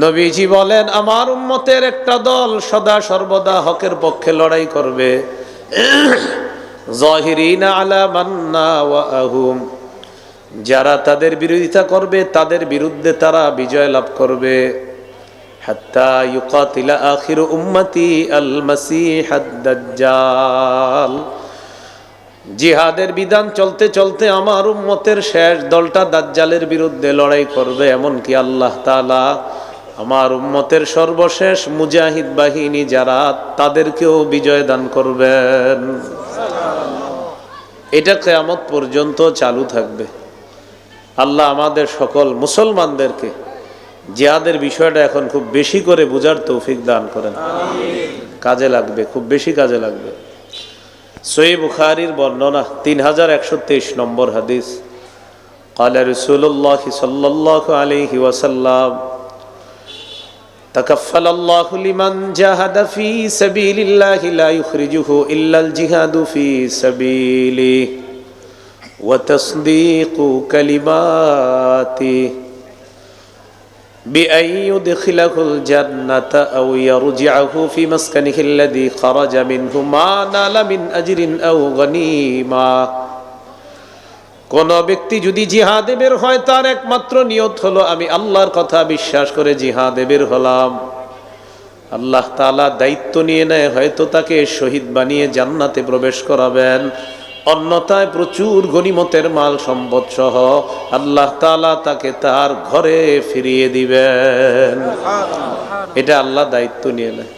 নবীজি বলেন, আমার উম্মতের একটা দল সদা সর্বদা হকের পক্ষে লড়াই করবে। যাহিরিনা আলা মান্না ওয়া আহুম, যারা তাদের বিরোধিতা করবে তাদের বিরুদ্ধে তারা বিজয় লাভ করবে। হাত্তা ইউকাতিলা আখিরু উম্মতি আল মাসিহাদ দাজ্জাল, জিহাদের বিধান চলতে চলতে আমার উম্মতের শেষ দলটা দাজ্জালের বিরুদ্ধে লড়াই করবে। এমনকি আল্লাহ তাআলা আমার উম্মতের সর্বশেষ মুজাহিদ বাহিনী যারা, তাদেরকেও বিজয় দান করবেন। এটা কিয়ামত পর্যন্ত চালু থাকবে। আল্লাহ আমাদের সকল মুসলমানদেরকে জিহাদের বিষয়টা এখন খুব বেশি করে বুঝার তৌফিক দান করেন। কাজে লাগবে, খুব বেশি কাজে লাগবে। সহিহ বুখারীর বর্ণনা 3123 নম্বর হাদিস। ক্বালা রাসূলুল্লাহ সাল্লাল্লাহু আলাইহি ওয়াসাল্লাম, তাকাফফালাল্লাহু লিমান জাহাদা ফি সাবিলিল্লাহি লা ইউখরিজুহু ইল্লাল জিহাদু ফি সাবিলিহি ওয়া তাসদীকু কালিমাতিহি بأن يدخله الجنة أو يرجعه في مسكنه الذي خرج منه ما نال من أجر أو غنيمة। কোন ব্যক্তি যদি জিহাদে বের হয়, তার একমাত্র নিয়ত হলো আমি আল্লাহর কথা বিশ্বাস করে জিহাদে বের হলাম। আল্লাহ তাআলা দায়িত্ব নিয়ে নেয়, হয়তো তাকে শহীদ বানিয়ে জান্নাতে প্রবেশ করাবেন, অন্যথায় প্রচুর গনিমতের মাল সম্পদ সহ আল্লাহ তাআলা তাকে তার ঘরে ফিরিয়ে দিবেন। এটা আল্লাহ দায়িত্ব নিয়ে নেয়।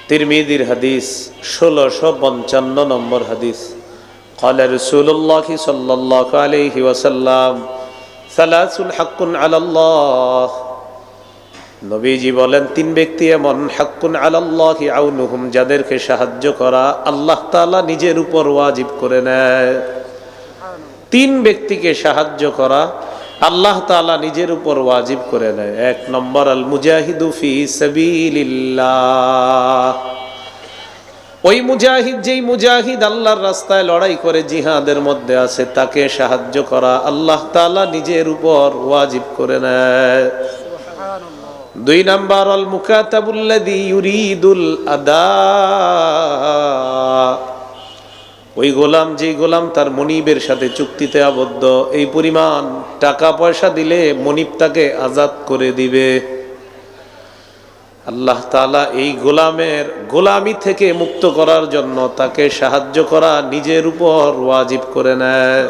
তিরমিজির হাদিস 1655 নম্বর হাদিস। ক্বালা রাসূলুল্লাহ সাল্লাল্লাহু আলাইহি ওয়াসাল্লাম, সালাসুন হাক্কুন আলাল্লাহ, নবীজি বলেন, তিন ব্যক্তি এমন, হাক্কুন আলাল্লাহি আউনুহুম, যাদেরকে সাহায্য করা আল্লাহ তাআলা নিজের উপর ওয়াজিব করে নেয়। তিন ব্যক্তিকে সাহায্য করা আল্লাহ তাআলা নিজের উপর ওয়াজিব করে নেয়। এক নম্বর, আল মুজাহিদু ফি সাবিলিল্লাহ, ওই মুজাহিদ, যেই মুজাহিদ আল্লাহর রাস্তায় লড়াই করে জিহাদের মধ্যে আছে, তাকে সাহায্য করা আল্লাহ তাআলা নিজের উপর ওয়াজিব করে নেয়। দুই নাম্বার, আল মুকাতাবুল্লাযী ইউরিদুল আদা, ওই গোলাম, যেই গোলাম তার মনিবের সাথে চুক্তিতে আবদ্ধ, এই পরিমাণ টাকা পয়সা দিলে মনিব তাকে আজাদ করে দিবে। আল্লাহ তাআলা এই গোলামের গোলামি থেকে মুক্ত করার জন্য তাকে সাহায্য করা নিজের উপর ওয়াজিব করে নেয়।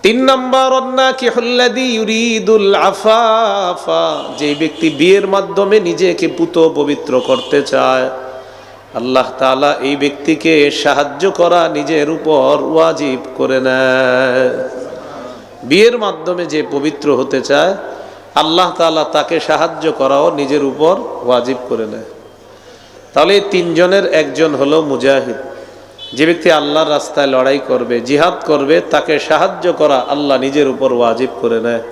তিন নম্বর, অন্নাকিহুল্লাযী ইউরিদুল আফাফা, যে ব্যক্তি বিয়ের মাধ্যমে নিজেকে পুত পবিত্র করতে চায়, আল্লাহ তাআলা এই ব্যক্তিকে সাহায্য করা নিজের উপর ওয়াজিব করে নেয়। বিয়ের মাধ্যমে যে পবিত্র হতে চায়, আল্লাহ তাআলা তাকে সাহায্য করাও নিজের উপর ওয়াজিব করে নেয়। তাহলে এই তিনজনের একজন হলো মুজাহিদ। যে ব্যক্তি আল্লাহর রাস্তায় লড়াই করবে, জিহাদ করবে, তাকে সাহায্য করা আল্লাহ নিজের উপর ওয়াজিব করে নেয়।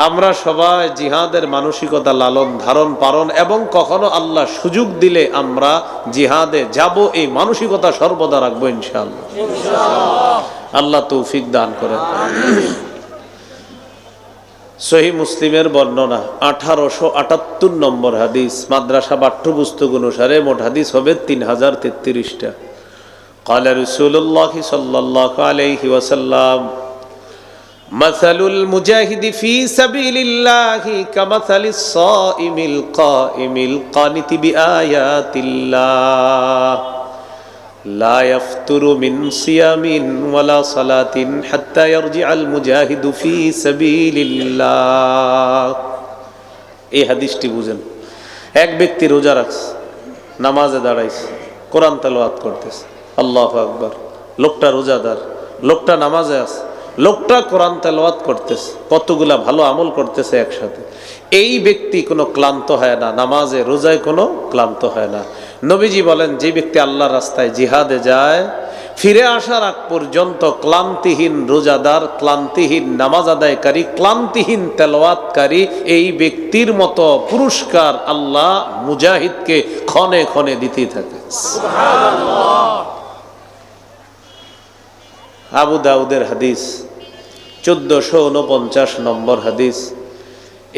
আমরা সবাই জিহাদের মানসিকতা লালন ধারণ পালন এবং কখনো আল্লাহ সুযোগ দিলে আমরা জিহাদে যাব, এই মানসিকতা সর্বদা রাখবো ইনশাআল্লাহ। আল্লাহ তৌফিক দান করেন। সহিহ মুসলিমের বর্ণনা 1878 নম্বর হাদিস। মাদ্রাসা পাঠ্যপুস্তক অনুসারে মোট হাদিস হবে 3033টা। قال رسول الله صلى الله عليه وسلم, مثل المجاهد في سبيل الله كمثل الصائم القائم القانت بآيات الله لا يفتر من صيام ولا صلاة حتى يرجع المجاهد في سبيل الله। এই হাদিসটি বুঝেন। এক ব্যক্তি রোজা রাখছে, নামাজে দাঁড়াইছে, কোরআন তেলাওয়াত করতেছে, আল্লাহু আকবার। লোকটা রোজাদার, লোকটা নামাজে আছে, লোকটা কোরআন তেলাওয়াত করতেছে, কতগুলা ভালো আমল করতেছে একসাথে। এই ব্যক্তি কোনো ক্লান্ত হয় না, নামাজে রোজায় কোনো ক্লান্ত হয় না। নবীজি বলেন, যে ব্যক্তি আল্লাহর রাস্তায় জিহাদে যায়, ফিরে আসার আগ পর্যন্ত ক্লান্তিহীন রোজাদার, ক্লান্তিহীন নামাজ আদায়কারী, ক্লান্তিহীন তেলাওয়াতকারী, এই ব্যক্তির মতো পুরস্কার আল্লাহ মুজাহিদকে ক্ষণে ক্ষণে দিতেই থাকে। সুবহানাল্লাহ। আবু দাউদের হাদিস 1449 নম্বর হাদিস।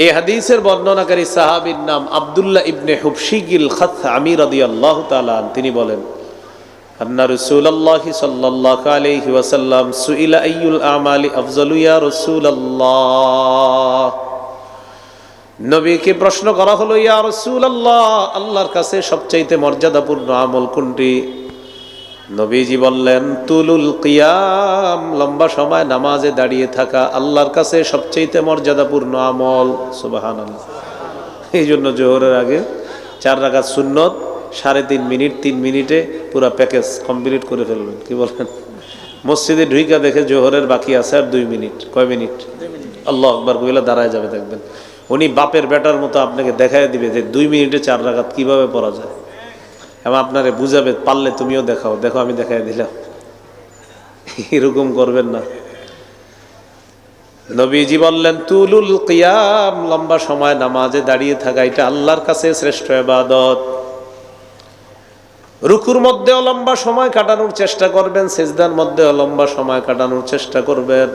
এই হাদিসের বর্ণনাকারী সাহাবীর নাম আব্দুল্লাহ ইবনে হুবশিগিল খাসআমি রাদিয়াল্লাহু তাআলা। তিনি বলেন, আন্না রাসূলুল্লাহ সাল্লাল্লাহু আলাইহি ওয়াসাল্লাম সুইলা আইয়ুল আমালি আফজালু ইয়া রাসূলুল্লাহ। নবীকে প্রশ্ন করা হলো, ইয়া রাসূলুল্লাহ, আল্লাহর কাছে সবচাইতে মর্যাদাপূর্ণ আমল কোনটি? নবীজি বললেন, তুলুল কিয়াম, লম্বা সময় নামাজে দাঁড়িয়ে থাকা আল্লাহর কাছে সবচাইতে মর্যাদাপূর্ণ আমল। সুবহানাল্লাহ। এই জন্য জোহরের আগে 4 রাকাত সুন্নত 3.5 মিনিট 3 মিনিটে পুরো প্যাকেজ কমপ্লিট করে ফেলবেন। কি বলেন? মসজিদে ঢুইকা দেখে জোহরের বাকি আছে আর 2 মিনিট। কয় মিনিট? আল্লাহু আকবার কইলা দাঁড়ায় যাবে, দেখবেন উনি বাপের বেটার মতো আপনাকে দেখায় দিবে যে 2 মিনিটে 4 রাকাত কিভাবে পড়া যায়, এবং আপনারে বুঝাবে, পারলে তুমিও দেখাও, দেখো আমি দেখাই দিলাম। এরকম করবেন না। নবীজি বললেন, তুলুল কিয়াম, লম্বা সময় নামাজে দাঁড়িয়ে থাকা, এটা আল্লাহর কাছে শ্রেষ্ঠ ইবাদত। রুকুর মধ্যেও লম্বা সময় কাটানোর চেষ্টা করবেন, সিজদার মধ্যেও লম্বা সময় কাটানোর চেষ্টা করবেন।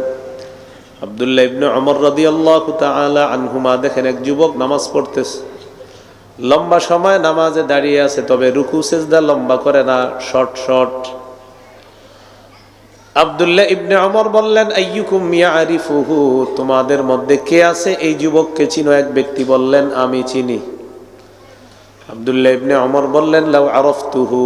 আব্দুল্লাহ ইবনে ওমর রাদিয়াল্লাহু তাআলা আনহুমা দেখেন, এক যুবক নামাজ পড়তেছে, লম্বা সময় নামাজে দাঁড়িয়ে আছে, তবে রুকু সিজদা লম্বা করে না, শর্ট শর্ট। আব্দুল্লাহ ইবনে ওমর বললেন, আইয়ুকুম ইয়ারিফুহু, তোমাদের মধ্যে কে আছে এই যুবককে চিনো? এক ব্যক্তি বললেন, আমি চিনি। আব্দুল্লাহ ইবনে ওমর বললেন, লাউ আরাফতুহু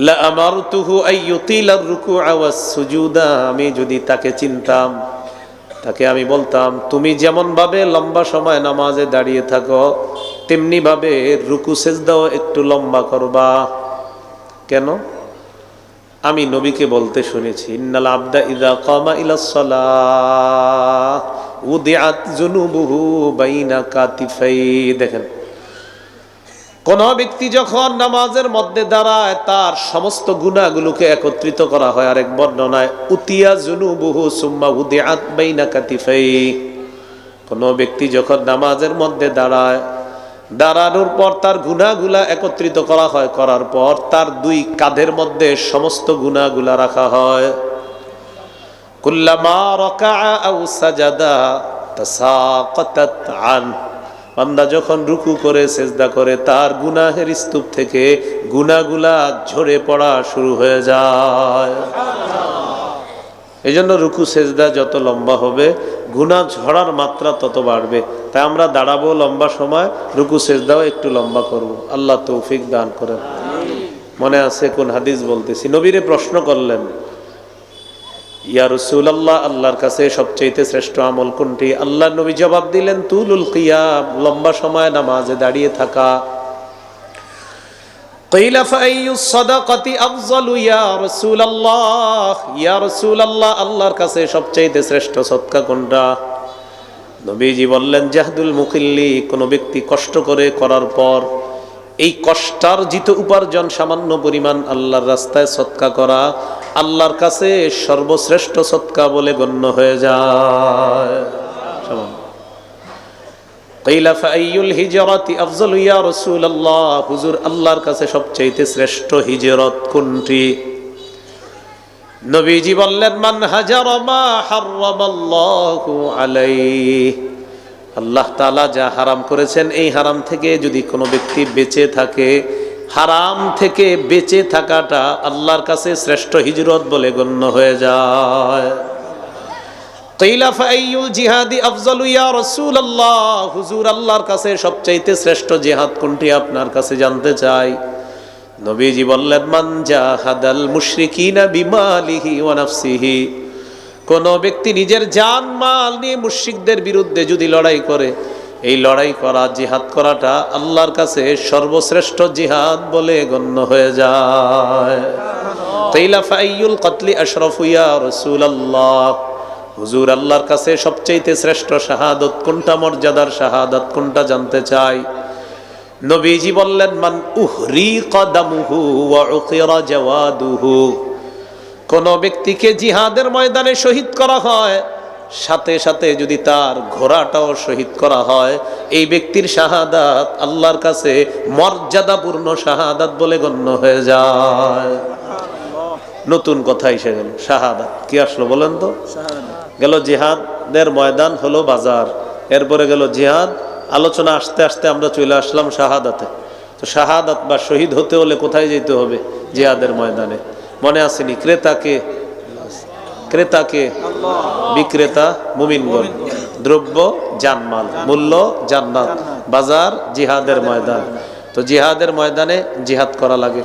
লা আমারতুহু আইয়ুতিলা আর-রুকুআ ওয়াস-সুজুদা, আমি যদি তাকে চিনতাম, তাকে আমি বলতাম, তুমি যেমন ভাবে লম্বা সময় নামাজে দাঁড়িয়ে থাকো, তেমনি ভাবে রুকু সিজদাও একটু লম্বা করবা। কেন? আমি নবীকে বলতে শুনেছি, ইন্নাল আবদা ইযা কামা ইলাস সালাহ উদিআত যুনুবুহু বাইনা কাতিফাই। দেখেন, কোন ব্যক্তি যখন নামাজের মধ্যে দাঁড়ায়, তার সমস্ত গুনাহগুলোকে একত্রিত করা হয়। আরেক বর্ণনায় উতিয়া যুনুবুহু সুম্মা উদিআত বাইনা কাতিফাই। কোন ব্যক্তি যখন নামাজের মধ্যে দাঁড়ায়, দাঁড়ানোর পর তার গুনাহগুলা একত্রিত করা হয়, করার পর তার 2 কাঁধের মধ্যে সমস্ত গুনাহগুলা রাখা হয়। কুল্লামা রাকাআ আও সাজাদা তাসাকাতাত আন, বান্দা যখন রুকু করে সিজদা করে, তার গুনাহের স্তূপ থেকে গুনাহগুলা ঝরে পড়া শুরু হয়ে যায়। এই জন্য রুকু সিজদা যত লম্বা হবে, গুনাহ ঝরার মাত্রা তত বাড়বে। তাই আমরা দাঁড়াবো লম্বা সময়, রুকু সিজদাও একটু লম্বা করব। আল্লাহ তৌফিক দান করেন। মনে আছে কোন হাদিস বলতেছি, নবীরে প্রশ্ন করলেন, ইয়া রাসূলুল্লাহ, আল্লাহর কাছে সবচেয়ে শ্রেষ্ঠ আমল কোনটি? আল্লাহ নবী জবাব দিলেন, তুলুল কিয়াম, লম্বা সময় নামাজে দাঁড়িয়ে থাকা। কিলা ফাআইয়ুস সাদাকাতি আফযালু ইয়া রাসূলুল্লাহ, ইয়া রাসূলুল্লাহ, আল্লাহর কাছে সবচেয়ে শ্রেষ্ঠ সদকা কোনটা? নবীজি বললেন, জাহদুল মুকিল্লি, কোন ব্যক্তি কষ্ট করে করার পর এই কষ্টার্জিত উপার্জন সামান্য পরিমাণ আল্লাহর রাস্তায় সদকা করা আল্লাহর কাছে সর্বশ্রেষ্ঠ সদকা বলে গণ্য হয়ে যায়। কিলা ফাআইয়ুল হিজরাতি আফযালু ইয়া রাসূলুল্লাহ, হুজুর, আল্লাহর কাছে সবচেয়ে শ্রেষ্ঠ হিজরত কোনটি? নবীজি বললেন, মান হাজারা মা হারামাল্লাহু আলাইহি, আল্লাহ তাআলা যা হারাম করেছেন, এই হারাম থেকে যদি কোনো ব্যক্তি বেঁচে থাকে, হারাম থেকে বেঁচে থাকাটা আল্লাহর কাছে শ্রেষ্ঠ হিজরত বলে গণ্য হয়ে যায়। কিলা ফাআইয়ুল জিহাদি আফযালু ইয়া রাসূলুল্লাহ, হুজুর, আল্লাহর কাছে সবচাইতে শ্রেষ্ঠ জিহাদ কোনটি আপনার কাছে জানতে চাই। নবীজি বললেন, মান জাহাদাল মুশরিকিনা বিমালিহি ওয়া নাফসিহি, কোন ব্যক্তি নিজের জান মাল নিয়ে মুশরিকদের বিরুদ্ধে যদি লড়াই করে, এই লড়াই করা, জিহাদ করাটা আল্লাহর কাছে সর্বশ্রেষ্ঠ জিহাদ বলে গণ্য হয়ে যায়। কিলা ফাআইয়ুল কতলি আশরাফু ইয়া রাসূলুল্লাহ, হুজুর, আল্লাহর কাছে সবচেয়ে শ্রেষ্ঠ শাহাদাত কোনটা, মর্যাদার শাহাদাত কোনটা জানতে চাই। নবীজি বললেন, মান উহরিকা দামুহু ওয়া উকিরা জাওয়াদুহু, কোন ব্যক্তিকে জিহাদের ময়দানে শহীদ করা হয়, সাথে সাথে যদি তার ঘোড়াটাও শহীদ করা হয়, এই ব্যক্তির শাহাদাত আল্লাহর কাছে মর্যাদাপূর্ণ শাহাদাত বলে গণ্য হয়ে যায়। নতুন কথা এসে গেল, শাহাদাত কি আসলো বলেন তো? গেল জিহাদের ময়দান হলো বাজার, এরপরে গেল জিহাদ। আলোচনা আস্তে আস্তে আমরা চলে আসলাম শাহাদাতে। তো শাহাদাত বা শহীদ হতে হলে কোথায় যেতে হবে? জিহাদের ময়দানে। মনে আসেনি? ক্রেতাকে বিক্রেতা মুমিনগণ, দ্রব্য জানমাল, মূল্য জান্নাত, বাজার জিহাদের ময়দান। তো জিহাদের ময়দানে জিহাদ করা লাগে।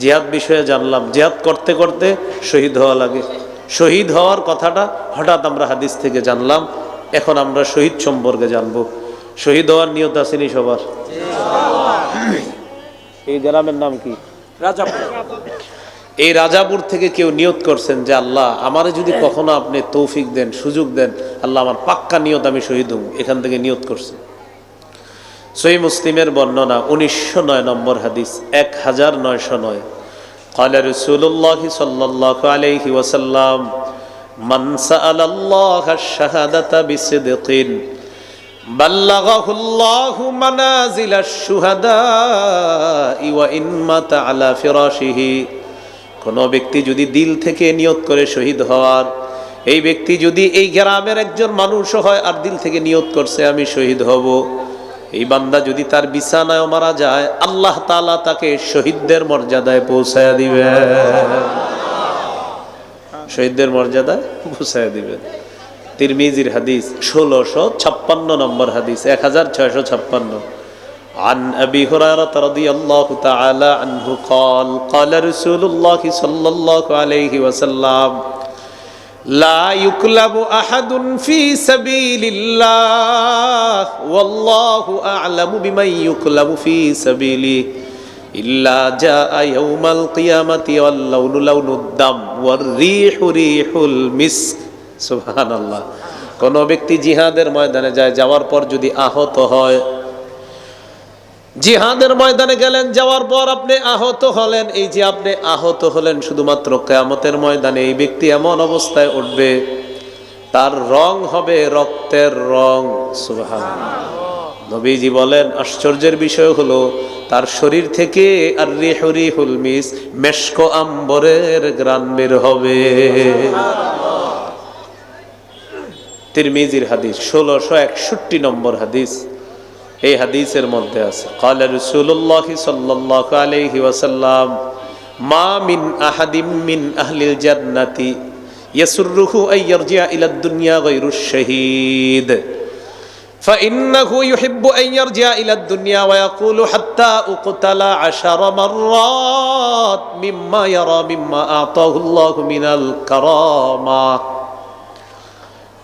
জিহাদ বিষয়ে জানলাম। জিহাদ করতে করতে শহীদ হওয়া লাগে। শহীদ হওয়ার কথাটা হঠাৎ আমরা হাদিস থেকে জানলাম। এখন আমরা শহীদ সম্পর্কে জানবো। শহীদ হওয়ার নিয়ত আসেনি সবার? এই গ্রামের নাম কি? রাজাপুর। এই রাজাপুর থেকে কেউ নিয়ত করছেন যে আল্লাহ আমারে যদি কখনো আপনি তৌফিক দেন, সুযোগ দেন, আল্লাহ আমার পাক্কা নিয়ত আমি শহীদ হব। এখান থেকে নিয়ত করছে। সহিহ মুসলিমের বর্ণনা 1909 নম্বর হাদিস, 1909। قال رسول الله صلى الله عليه وسلم من سأل الله الشهادة بصدق بلغه الله منازل الشهداء وإن مات على فراشه। কোনো ব্যক্তি যদি দিল থেকে নিয়ত করে শহীদ হওয়ার, এই ব্যক্তি যদি এই গ্রামের একজন মানুষ হয় আর দিল থেকে নিয়ত করছে আমি শহীদ হব, এই বান্দা যদি তার বিছানায় মারা যায় আল্লাহ তাআলা তাকে শহীদদের মর্যাদায় পৌঁছায়া দিবেন। শহীদদের মর্যাদায় পৌঁছায়া দিবেন। তিরমিজির হাদিস 1656 নম্বর হাদিস, 1656। عن أبي هريرة رضي الله تعالى عنه قال قال رسول الله صلى الله عليه وسلم لا يكلم أحد في سبيل الله والله أعلم بمن يكلم في سبيله إلا جاء يوم القيامة واللون لون الدم والريح ريح المسك। سبحان الله। কোনো ব্যক্তি জিহাদের ময়দানে যায়, যাওয়ার পর যদি আহত হয়, জিহাদের ময়দানে গেলেন, যাওয়ার পর আপনি আহত হলেন, এই যে আপনি আহত হলেন শুধুমাত্র কিয়ামতের ময়দানে এই ব্যক্তি এমন অবস্থায় উঠবে তার রং হবে রক্তের রং। সুবহানাল্লাহ। নবীজি বলেন আশ্চর্যের বিষয় হলো তার শরীর থেকে আর রিহুল মিস, মেশক আম্বরের ঘ্রাণ বের হবে। তিরমিজির হাদিস 1661 নম্বর হাদিস। এই হাদিসের মধ্যে আছে قال رسول الله صلى الله عليه وسلم ما من احد من اهل الجنه يسره ان يرجع الى الدنيا غير الشهيد فانه يحب ان يرجع الى الدنيا ويقول حتى اقتل 10 مرات مما يرى مما اعطاه الله من الكرامه।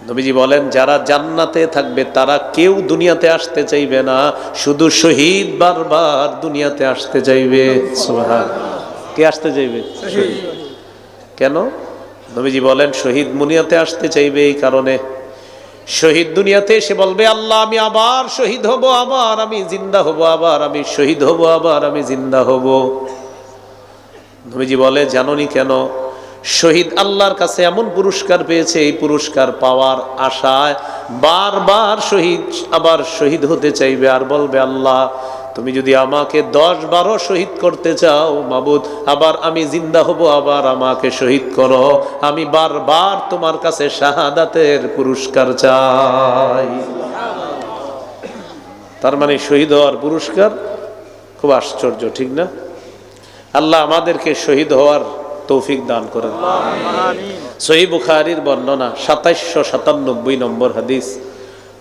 নবীজি বলেন যারা জান্নাতে থাকবে তারা কেউ দুনিয়াতে আসতে চাইবে না, শুধু শহীদ বারবার দুনিয়াতে আসতে চাইবে। সুবহানাল্লাহ। কে আসতে চাইবে? কেন? নবীজি বলেন শহীদ দুনিয়াতে আসতে চাইবে এই কারণে, শহীদ দুনিয়াতে এসে বলবে আল্লাহ আমি আবার শহীদ হব, আবার আমি জিন্দা হব, আবার আমি শহীদ হব, আবার আমি জিন্দা হব। নবীজি বলে জানোনি কেন? শহীদ আল্লাহর কাছে এমন পুরস্কার পেয়েছে, এই পুরস্কার পাওয়ার আশায় বারবার শহীদ আবার শহীদ হতে চাইবে আর বলবে আল্লাহ তুমি যদি আমাকে 10-12 শহীদ করতে চাও মাবুদ, আবার আমি জিন্দা হব, আবার আমাকে শহীদ করো, আমি বারবার তোমার কাছে শাহাদাতের পুরস্কার চাই। তার মানে শহীদ হওয়ার পুরস্কার খুব আশ্চর্য, ঠিক না? আল্লাহ আমাদেরকে শহীদ হওয়ার তৌফিক দান করেন। সহিহ বুখারীর বর্ণনা 2797 নম্বর হাদিস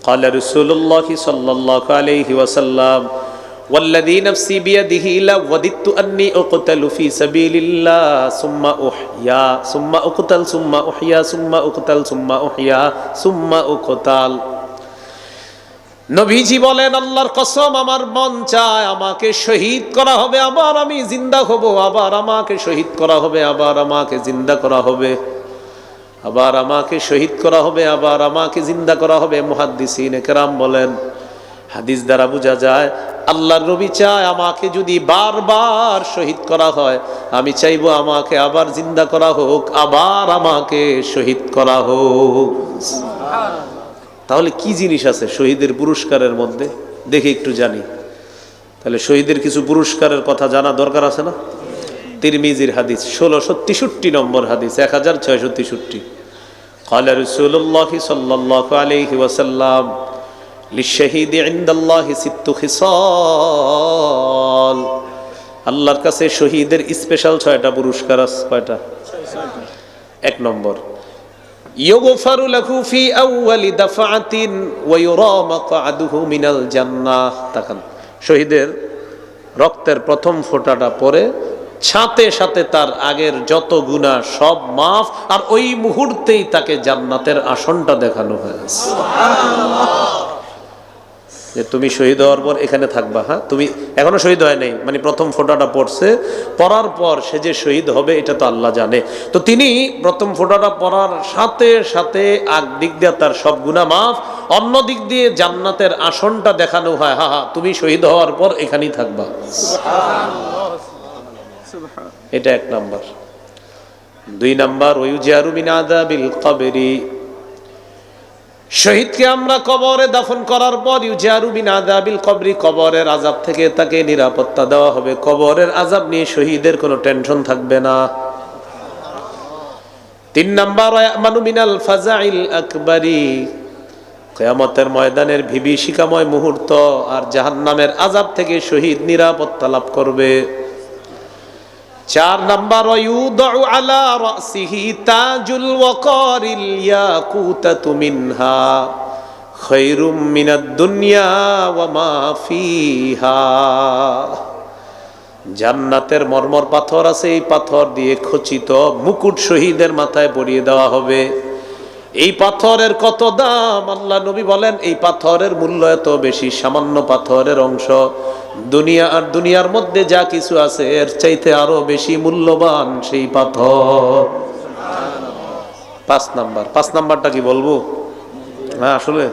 قال رسول الله صلى الله عليه وسلم والذي نفسي بيده لوددت أني أقتل في سبيل الله ثم أحيا ثم أقتل ثم أحيا ثم أقتل ثم أحيا ثم أقتل। নবীজি বলেন আল্লাহর কসম আমার মন চায় আমাকে শহীদ করা হবে, আবার আমি জিন্দা হব, আবার আমাকে শহীদ করা হবে, আবার আমাকে জিন্দা করা হবে, আবার আমাকে শহীদ করা হবে, আবার আমাকে জিন্দা করা হবে। মুহাদ্দিসিন কেরাম বলেন হাদিস দ্বারা বোঝা যায় আল্লাহর নবী চায় আমাকে যদি বারবার শহীদ করা হয়, আমি চাইবো আমাকে আবার জিন্দা করা হোক, আবার আমাকে শহীদ করা হোক। তাহলে কি জিনিস আছে শহীদের পুরস্কারের মধ্যে দেখে একটু জানি। তাহলে শহীদের কিছু পুরস্কারের কথা জানা দরকার আছে না? তিরমিজির হাদিস 1663 নম্বর হাদিস, 1663। قال رسول الله صلى الله عليه وسلم লিশাহিদি ইনদাল্লাহি সিত্তু খিসাল, আল্লাহর কাছে শহীদের স্পেশাল 6টা পুরস্কার আছে। কয়টা? 1 নম্বর, ইউগফারু লাহু ফি আউয়ালি দাফআতিন ওয়া ইউরা মাকআদুহু মিনাল জান্নাহ। তাকান, শহীদের রক্তের প্রথম ফোঁটাটা পরে সাথে সাথে তার আগের যত গুনাহ সব মাফ, আর ওই মুহূর্তেই তাকে জান্নাতের আসনটা দেখানো হয়েছে। যে তুমি শহীদ হওয়ার পর এখানে থাকবা, হ্যাঁ, তুমি এখনো শহীদ হয় নাই, মানে প্রথম ফোঁটাটা পড়ছে, পড়ার পর সে যে শহীদ হবে এটা তো আল্লাহ জানে। তো তিনি প্রথম ফোঁটাটা পড়ার সাথে সাথে এক দিক দিয়ে তার সব গুনাহ মাফ, অন্য দিক দিয়ে জান্নাতের আসনটা দেখানো হয়। হা হা, তুমি শহীদ হওয়ার পর এখানেই থাকবা। এটা 1 নাম্বার। 2 নাম্বার, ওয়ুজারু মিন আযাবিল কবরি, শহীদকে আমরা কবরে দাফন করার পর ইউজারু মিন আযাবিল কবরি, কবরের আযাব থেকে তাকে নিরাপত্তা দেওয়া হবে। কবরের আযাব নিয়ে শহীদের কোনো টেনশন থাকবে না। 3 নাম্বার, ইয়ামানু মিনাল ফাজাইল আকবারি, কিয়ামতের ময়দানের বিভীষিকাময় মুহূর্ত আর জাহান্নামের আযাব থেকে শহীদ নিরাপত্তা লাভ করবে। 4 নাম্বার, ইউদাউ আলা রাসিহি তাজুল ওয়াকারিল ইয়াকুতাতু মিনহা খায়রুম মিনাদ দুনিয়া ওয়া মা ফিহা, জান্নাতের মরমর পাথর আছে, এই পাথর দিয়ে খচিত মুকুট শহীদের মাথায় পরিয়ে দেওয়া হবে। এই পাথরের কত দাম! আল্লাহ নবী বলেন এই পাথরের মূল্য এত বেশি, সামান্য পাথরের অংশ। দুনিয়া আর দুনিয়ার মধ্যে যা কিছু আছে এর চাইতে আরো বেশি মূল্যবান সেই পাথর। 5 নাম্বারটা কি বলবো? হ্যাঁ, আসলে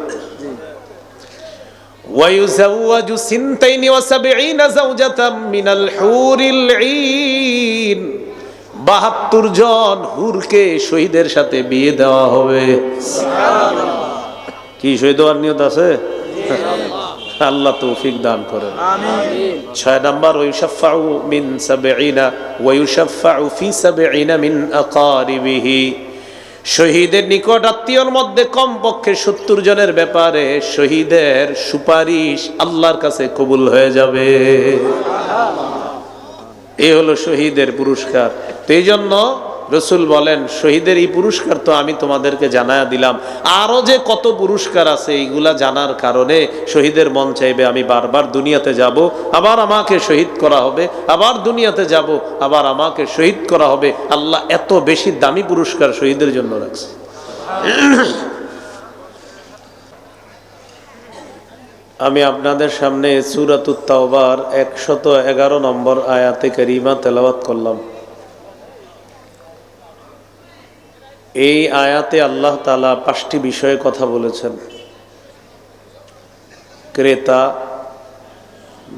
ওয়ায়ুযাওয়াজু সিনতাইনি ওয়া সাবঈনা যাওজাতাম মিনাল হুরিল ঈন, 72 জন হুরকে শহীদের সাথে বিয়ে দেওয়া হবে। কি শহীদ হওয়ার নিয়ত আছে? আল্লাহ তৌফিক দান করেন। আমিন। 6 নাম্বার, ওয়ায়ুশাফাউ মিন সাবঈনা ওয়ায়ুশাফাউ ফি সাবঈনা মিন আকারিবিহি, শহীদের নিকট আত্মীয়র মধ্যে কমপক্ষে 70 জনের ব্যাপারে শহীদের সুপারিশ আল্লাহর কাছে কবুল হয়ে যাবে। এই হলো শহীদের পুরস্কার। তো এই জন্য রসুল বলেন শহীদের এই পুরস্কার তো আমি তোমাদেরকে জানায়া দিলাম, আরো যে কত পুরস্কার আছে এইগুলা জানার কারণে শহীদের মন চাইবে আমি বারবার দুনিয়াতে যাব, আবার আমাকে শহীদ করা হবে, আবার দুনিয়াতে যাব, আবার আমাকে শহীদ করা হবে। আল্লাহ এত বেশি দামি পুরস্কার শহীদের জন্য রাখছে। আমি আপনাদের সামনে সূরাতুত তাওবার 111 নম্বর আয়াতে কারিমা তেলাওয়াত করলাম। এই আয়াতে আল্লাহ তাআলা 5টি বিষয়ে কথা বলেছেন। ক্রেতা,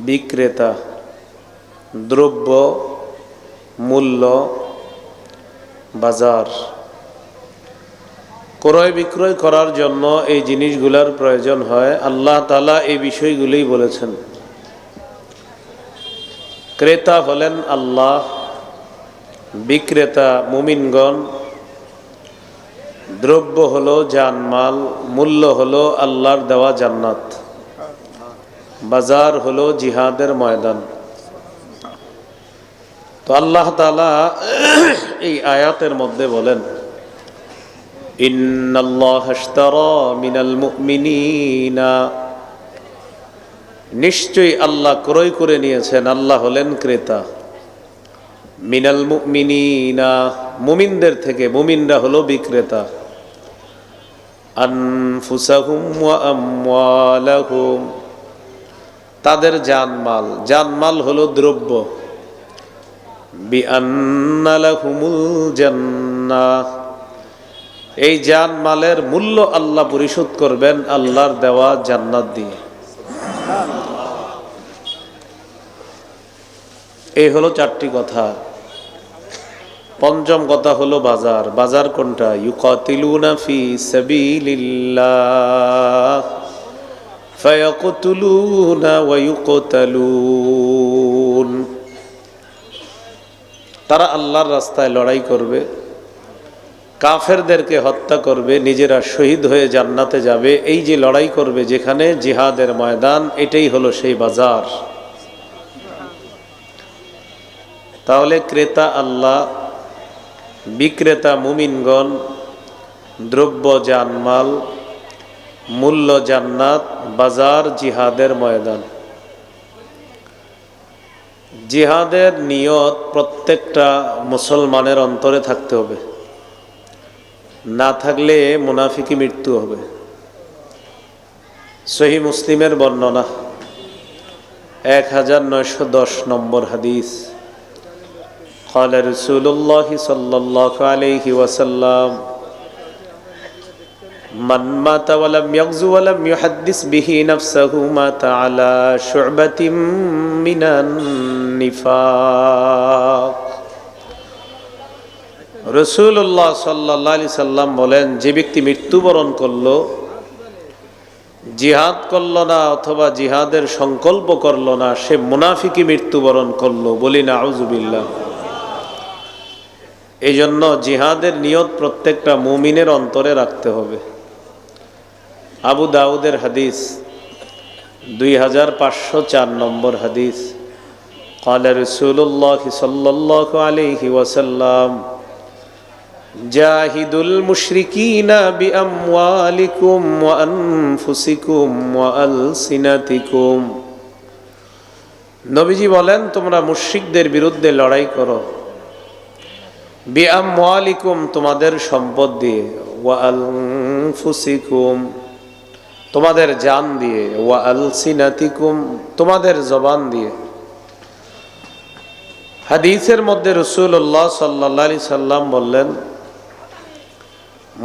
বিক্রেতা, দ্রব্য, মূল্য, বাজার। ক্রয় বিক্রয় করার জন্য এই জিনিসগুলোর প্রয়োজন হয়, আল্লাহ তাআলা এই বিষয়গুলোই বলেছেন। ক্রেতা হলেন আল্লাহ, বিক্রেতা মুমিনগণ, দ্রব্য হলো জানমাল, মূল্য হলো আল্লাহর দেওয়া জান্নাত, বাজার হলো জিহাদের ময়দান। তো আল্লাহ তাআলা এই আয়াতের মধ্যে বলেন, ইন্নাল্লাহা আশতারা মিনাল মুমিনিনা, নিশ্চয়ই আল্লাহ ক্রয় করে নিয়েছেন, আল্লাহ হলেন ক্রেতা। মিনাল মুমিনিনা, মুমিনদের থেকে, মুমিনরা হলো বিক্রেতা। আনফুসাহুম ওয়া আমওয়ালাহুম, তাদের জানমাল, জানমাল হলো দ্রব্য। বিআন্না লাহুমুল জান্নাহ, এই জানমালের মূল্য আল্লাহ পরিশোধ করবেন আল্লাহর দেওয়া জান্নাত দিয়ে। এই হলো 4টি কথা। পঞ্চম কথা হলো বাজার। বাজার কোনটা? ইউকাতিলুনা ফি সাবিলিল্লাহ ফায়াকতুলুনা ওয়া ইউকতালুন, তারা আল্লাহর রাস্তায় লড়াই করবে, কাফেরদেরকে হত্যা করবে, নিজেরা শহীদ হয়ে জান্নাতে যাবে। এই যে লড়াই করবে যেখানে জিহাদের ময়দান, এটাই হলো সেই বাজার। তাহলে ক্রেতা আল্লাহ, বিক্রেতা মুমিনগণ, দ্রব্য জানমাল, মূল্য জান্নাত, বাজার জিহাদের ময়দান। জিহাদের নিয়ত প্রত্যেকটা মুসলমানের অন্তরে থাকতে হবে, না থাকলে মুনাফিকি মৃত্যু হবে। সহিহ মুসলিমের বর্ণনা 1910 নম্বর হাদিস। قال رسول الله صلى الله عليه وسلم من مات ولم يغزو ولم يحدث به نفسه مات على شعبة من النفاق। রাসূলুল্লাহ সাল্লাল্লাহু আলাইহি সাল্লাম বলেন, যে ব্যক্তি মৃত্যুবরণ করলো, জিহাদ করলো না অথবা জিহাদের সংকল্প করলো না, সে মুনাফিকি মৃত্যুবরণ করলো। বলি নাউযুবিল্লাহ। এই জন্য জিহাদের নিয়ত প্রত্যেকটা মুমিনের অন্তরে রাখতে হবে। আবু দাউদের হাদিস 2504 নম্বর হাদিস। قال رسول الله صلى الله عليه وسلم جاهدوا المشركين بأموالكم وأنفسكم وألسنتكم। নবীজি বলেন, তোমরা মুশরিকদের বিরুদ্ধে লড়াই করো, বিআমওয়ালিকুম, তোমাদের সম্পদ দিয়ে, ওয়া আনফুসিকুম, তোমাদের জান দিয়ে, ওয়া আলসিনাতিকুম, তোমাদের জবান দিয়ে। হাদিসের মধ্যে রাসূলুল্লাহ সাল্লাল্লাহু আলাইহি সাল্লাম বললেন,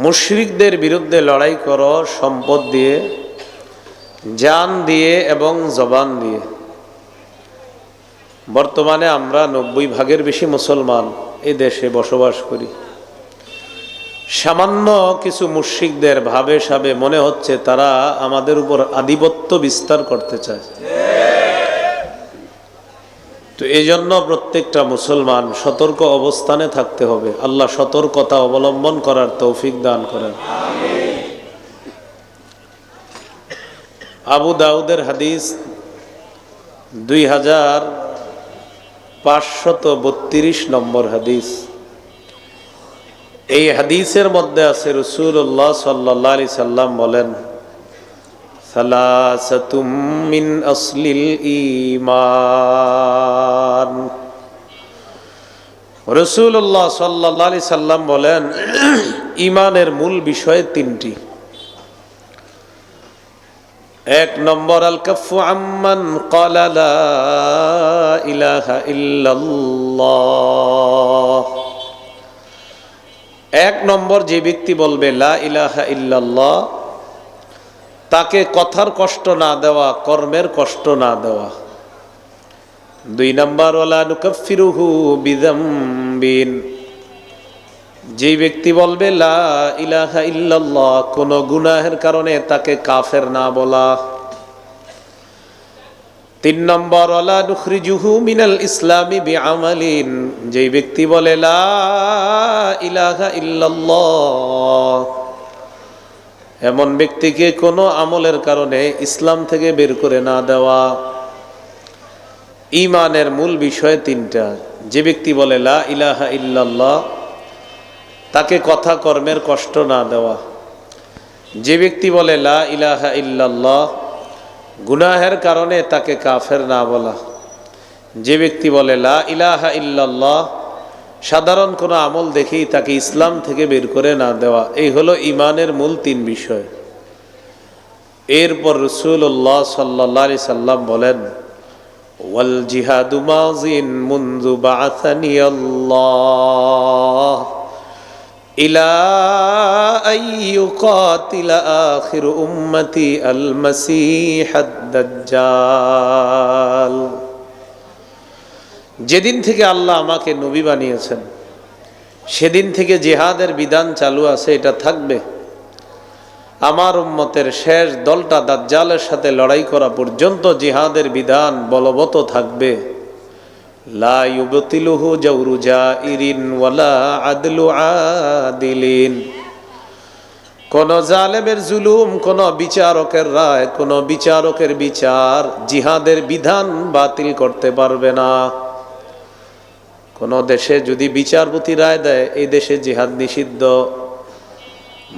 মুশরিকদের বিরুদ্ধে লড়াই করো সম্পদ দিয়ে, জান দিয়ে এবং জবান দিয়ে। বর্তমানে আমরা 90% বেশি মুসলমান এই দেশে বসবাস করি। সামান্য কিছু মুশরিকদের ভাবে সাবে মনে হচ্ছে তারা আমাদের উপর আধিপত্য বিস্তার করতে চায়। তো এই জন্য প্রত্যেকটা মুসলমান সতর্ক অবস্থানে থাকতে হবে। আল্লাহ সতর্কতা অবলম্বন করার তৌফিক দান করেন। আবু দাউদের হাদিস 2532 নম্বর হাদিস। এই হাদিসের মধ্যে আছে রাসূলুল্লাহ সাল্লাল্লাহু আলাইহি সাল্লাম বলেন, সালাসাতুম মিন আসলিল ঈমান। রাসূলুল্লাহ সাল্লাল্লাহু আলাইহি সাল্লাম বলেন, ঈমানের মূল বিষয় তিনটি। এক নম্বর, আল কাফু আম্মান ক্বালা লা ইলাহা ইল্লাল্লাহ। এক নম্বর, যে ব্যক্তি বলবে লা ইলাহা ইল্লাল্লাহ, তাকে কথার কষ্ট না দেওয়া, কর্মের কষ্ট না দেওয়া। দুই নম্বর, ওয়ালা নুকাফিরুহু বিযামবিন, যে ব্যক্তি বলবে লা ইলাহা ইল্লাল্লাহ, কোন গুনাহের কারণে তাকে কাফের না বলা। তিন নম্বর, ওয়ালা নুখরিজুহু মিনাল ইসলামি বিআমালিন, যে ব্যক্তি বলে লা ইলাহা ইল্লাল্লাহ, এমন ব্যক্তিকে কোনো আমলের কারণে ইসলাম থেকে বের করে না দেওয়া। ঈমানের মূল বিষয় তিনটা। যে ব্যক্তি বলে লা ইলাহা ইল্লাল্লাহ, তাকে কথা কর্মের কষ্ট না দেওয়া। যে ব্যক্তি বলে লা ইলাহা ইল্লাল্লাহ, গুনাহের কারণে তাকে কাফের না বলা। যে ব্যক্তি বলে লা ইলাহা ইল্লাল্লাহ, সাধারণ কোনো আমল দেখেই তাকে ইসলাম থেকে বের করে না দেওয়া। এই হলো ঈমানের মূল তিন বিষয়। এরপর রাসূলুল্লাহ সাল্লাল্লাহু আলাইহি সাল্লাম বলেন, ওয়াল জিহাদু মাযিন মুনযু বা'আসানি আল্লাহ ইলা আইয়ুকাতিলা আখির উম্মতি আল মাসীহাদ দাজ্জাল। যেদিন থেকে আল্লাহ আমাকে নবী বানিয়েছেন, সেদিন থেকে জিহাদের বিধান চালু আছে, এটা থাকবে। আমার উম্মতের শেষ দলটা দাজ্জালের সাথে লড়াই করা পর্যন্ত জিহাদের বিধান বলবৎ থাকবে। লা ইউবতিলুহু জাওরু জাইরিন ওয়ালা আদলু আদিলিন। কোন জালেমের জুলুম, কোন বিচারকের রায়, কোন বিচারকের বিচার জিহাদের বিধান বাতিল করতে পারবে না। কোন দেশে যদি বিচারপতি রায় দেয় এই দেশে জিহাদ নিষিদ্ধ,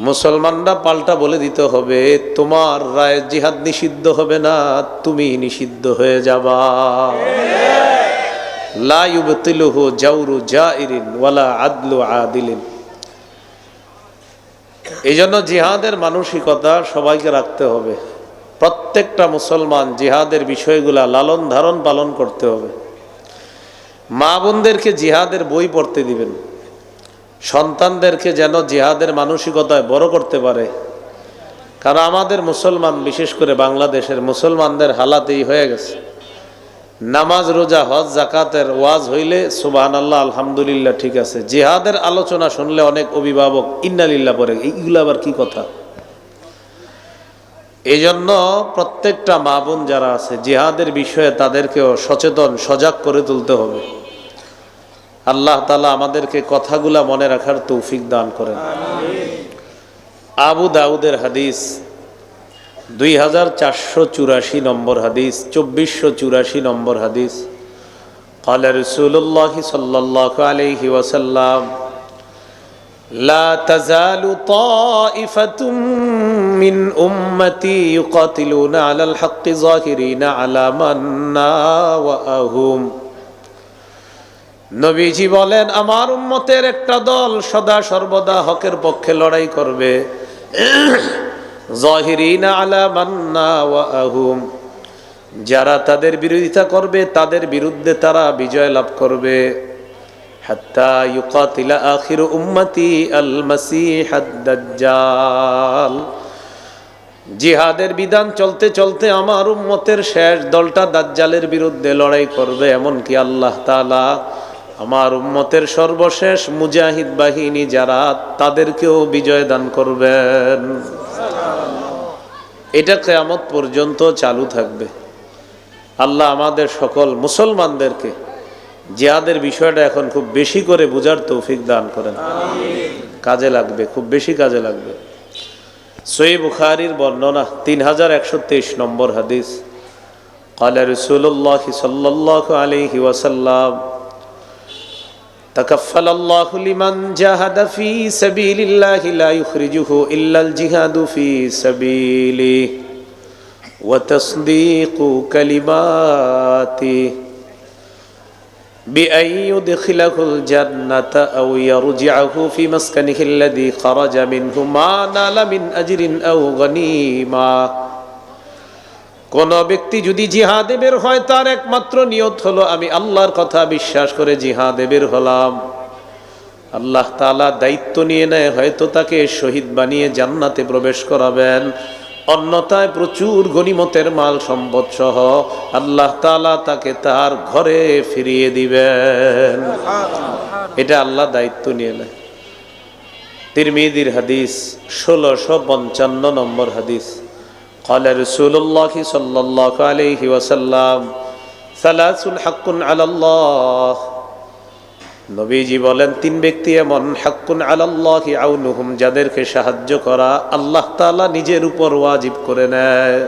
মুসলমানরা পাল্টা বলে দিতে হবে তোমার রায় জিহাদ নিষিদ্ধ হবে না, তুমি নিষিদ্ধ হয়ে যাবা। লা ইউবতিলুহু জাওরু জাইরিন ওয়ালা আদলু আদিলিন। এই জন্য জিহাদের মানসিকতা সবাইকে রাখতে হবে। প্রত্যেকটা মুসলমান জিহাদের বিষয়গুলা লালন ধারণ পালন করতে হবে। মা বোনদেরকে জিহাদের বই পড়তে দিবেন, সন্তানদেরকে যেন জিহাদের মানসিকতায় বড় করতে পারে। কারণ আমাদের মুসলমান, বিশেষ করে বাংলাদেশের মুসলমানদের হালাত এই হয়ে গেছে, নামাজ রোজা হজ জাকাতের ওয়াজ হইলে সুবহানাল্লাহ আলহামদুলিল্লাহ ঠিক আছে, জিহাদের আলোচনা শুনলে অনেক অভিভাবক ইন্নালিল্লাহ পড়ে, এইগুলো আবার কি কথা। এই জন্য প্রত্যেকটা মা বোন যারা আছে জিহাদের বিষয়ে তাদেরকেও সচেতন সজাগ করে তুলতে হবে। আল্লাহ তাআলা আমাদেরকে কথাগুলা মনে রাখার তৌফিক দান করেন। আবু দাউদের হাদিস 2484 নম্বর হাদিস, 2484 নম্বর হাদিস। قال رسول الله صلى الله عليه وسلم لا تزال طائفة من أمتي يقاتلون على الحق ظاهرين على من ناوأهم। নবীজি বলেন আমার উম্মতের একটা দল সদা সর্বদা হকের পক্ষে লড়াই করবে, যাহিরিনা আলা মান নাওয়াহুম, যারা তাদের বিরোধিতা করবে তাদের বিরুদ্ধে তারা বিজয় লাভ করবে। হাত্তা ইউকাতিলা আখিরু উম্মতি আল মাসিহাদ দাজ্জাল। জিহাদের বিধান চলতে চলতে আমার উম্মতের শেষ দলটা দাজ্জালের বিরুদ্ধে লড়াই করবে। এমনকি আল্লাহ তাআলা আমার উম্মতের সর্বশেষ মুজাহিদ বাহিনী যারা তাদেরকেও বিজয় দান করবেন। এটা কিয়ামত পর্যন্ত চালু থাকবে। আল্লাহ আমাদের সকল মুসলমানদেরকে জিহাদের বিষয়টা এখন খুব বেশি করে বুঝার তৌফিক দান করেন। কাজে লাগবে, খুব বেশি কাজে লাগবে। সহিহ বুখারীর বর্ণনা 3123 নম্বর হাদিস। قال رسول الله صلى الله عليه وسلم تكفل الله لمن جاهد في سبيل الله لا يخرجه إلا الجهاد في سبيله وتصديق كلماته بأن يدخله الجنة أو يرجعه في مسكنه الذي خرج منه ما نال من أجر أو غنيمة। কোন ব্যক্তি যদি জিহাদে বের হয় তার একমাত্র নিয়ত হলো আমি আল্লাহর কথা বিশ্বাস করে জিহাদে বের হলাম, আল্লাহ তাআলা দায়িত্ব নিয়ে নেয় হয়তো তাকে শহীদ বানিয়ে জান্নাতে প্রবেশ করাবেন, অন্যথায় প্রচুর গনিমতের মাল সম্পদ সহ আল্লাহ তাআলা তাকে তার ঘরে ফিরিয়ে দিবেন। এটা আল্লাহ দায়িত্ব নিয়ে নেয়। তিরমিজির হাদিস 1655 নম্বর হাদিস। قال رسول الله صلى الله عليه وسلم ثلاث حق على الله। নবীজি বলেন তিন ব্যক্তি এমন হাক্কুন আলাল্লাহি আউনুহুম, যাদেরকে সাহায্য করা আল্লাহ তাআলা নিজের উপর ওয়াজিব করে নেয়।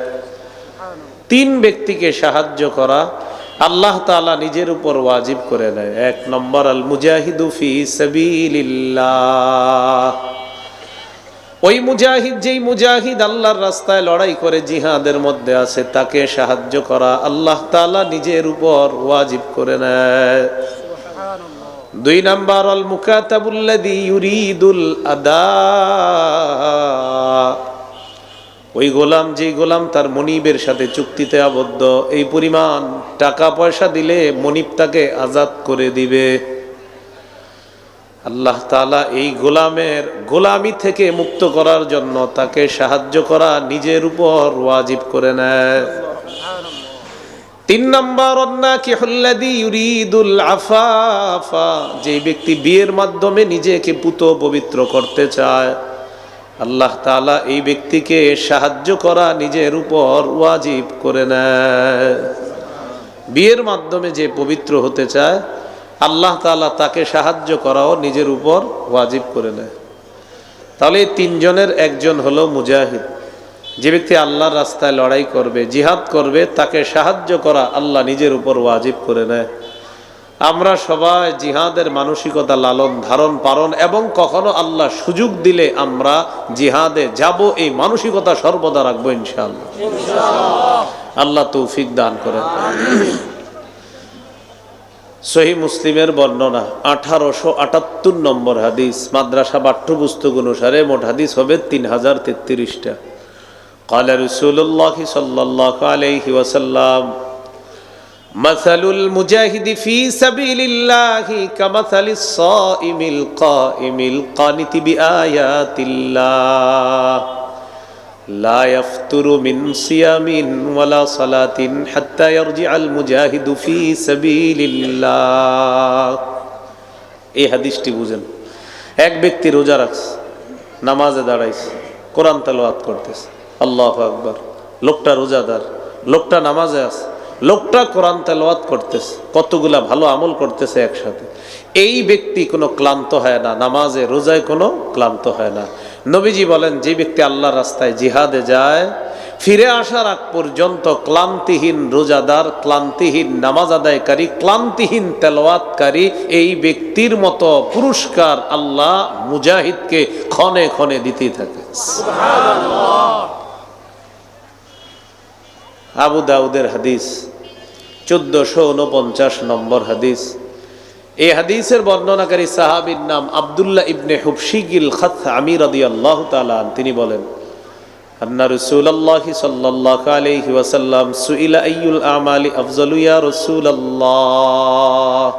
তিন ব্যক্তিকে সাহায্য করা আল্লাহ তাআলা নিজের উপর ওয়াজিব করে নেয়। এক নম্বর আল মুজাহিদু ফি সাবিলিল্লাহ। ওই মুজাহিদ, যেই মুজাহিদ আল্লাহর রাস্তায় লড়াই করে জিহাদের মধ্যে আছে, তাকে সাহায্য করা আল্লাহ তাআলা নিজের উপর ওয়াজিব করে নেয়। দুই নাম্বার আল মুকাতাবুল্লাযী ইউরিদুল আদা। ওই গোলাম, যেই গোলাম তার মনিবের সাথে চুক্তিতে আবদ্ধ, এই পরিমাণ টাকা পয়সা দিলে মনিব তাকে আজাদ করে দিবে। আল্লাহ তাআলা এই গোলামের গোলামি থেকে মুক্ত করার জন্য তাকে সাহায্য করা নিজের উপর ওয়াজিব করে নেয়। তিন নম্বর অন্নাকিহুল্লাযী ইউরিদুল আফাফা। যে ব্যক্তি বিয়ের মাধ্যমে নিজেকে পুত পবিত্র করতে চায়, আল্লাহ তাআলা এই ব্যক্তিকে সাহায্য করা নিজের উপর ওয়াজিব করে নেয়। বিয়ের মাধ্যমে যে পবিত্র হতে চায় আল্লাহ তাআলা তাকে সাহায্য করাও নিজের উপর ওয়াজিব করে নেয়। তাহলে এই তিনজনের একজন হলো মুজাহিদ। যে ব্যক্তি আল্লাহর রাস্তায় লড়াই করবে, জিহাদ করবে, তাকে সাহায্য করা আল্লাহ নিজের উপর ওয়াজিব করে নেয়। আমরা সবাই জিহাদের মানসিকতা লালন ধারণ পালন এবং কখনো আল্লাহ সুযোগ দিলে আমরা জিহাদে যাব, এই মানসিকতা সর্বদা রাখবো ইনশাআল্লাহ। আল্লাহ তৌফিক দান করেন। সহিহ মুসলিমের বর্ণনা 1878 নম্বর হাদিস, মাদ্রাসা পাঠ্যপুস্তক অনুসারে মোট হাদিস হবে 3033টা। قال رسول الله صلى الله عليه وسلم مثل المجاهد في سبيل الله كمثل الصائم القائم القانت بآيات الله لا يفتر من صيام ولا صلاة حتى يرجع المجاهد في سبيل الله। এই হাদিসটি বুঝেন। এক ব্যক্তি রোজা রাখছে, নামাজে দাঁড়াইছে, কোরআন তেলাওয়াত করতেছে, আল্লাহু আকবার। লোকটা রোজাদার, লোকটা নামাজে আছে, লোকটা কোরআন তেলাওয়াত করতেছে, কতগুলা ভালো আমল করতেছে একসাথে। এই ব্যক্তি কোনো ক্লান্ত হয় না, নামাজে রোজায় কোনো ক্লান্ত হয় না। নবীজি বলেন, যে ব্যক্তি আল্লাহর রাস্তায় জিহাদে যায়, ফিরে আসার আগ পর্যন্ত ক্লান্তিহীন রোজাদার, ক্লান্তিহীন নামাজ আদায়কারী, ক্লান্তিহীন তেলাওয়াতকারী, এই ব্যক্তির মতো পুরস্কার আল্লাহ মুজাহিদকে ক্ষণে ক্ষণে দিতেই থাকে। সুবহানাল্লাহ। আবু দাউদের হাদিস 1449 নম্বর হাদিস। এই হাদিসের বর্ণনাকারী সাহাবীর নাম আব্দুল্লাহ ইবনে হুবশিগিল খাসআমি রাদিয়াল্লাহু তাআলা। তিনি বলেন, আন্না রাসূলুল্লাহ সাল্লাল্লাহু আলাইহি ওয়াসাল্লাম সুইলা আইয়ুল আমালি আফজালু ইয়া রাসূলুল্লাহ।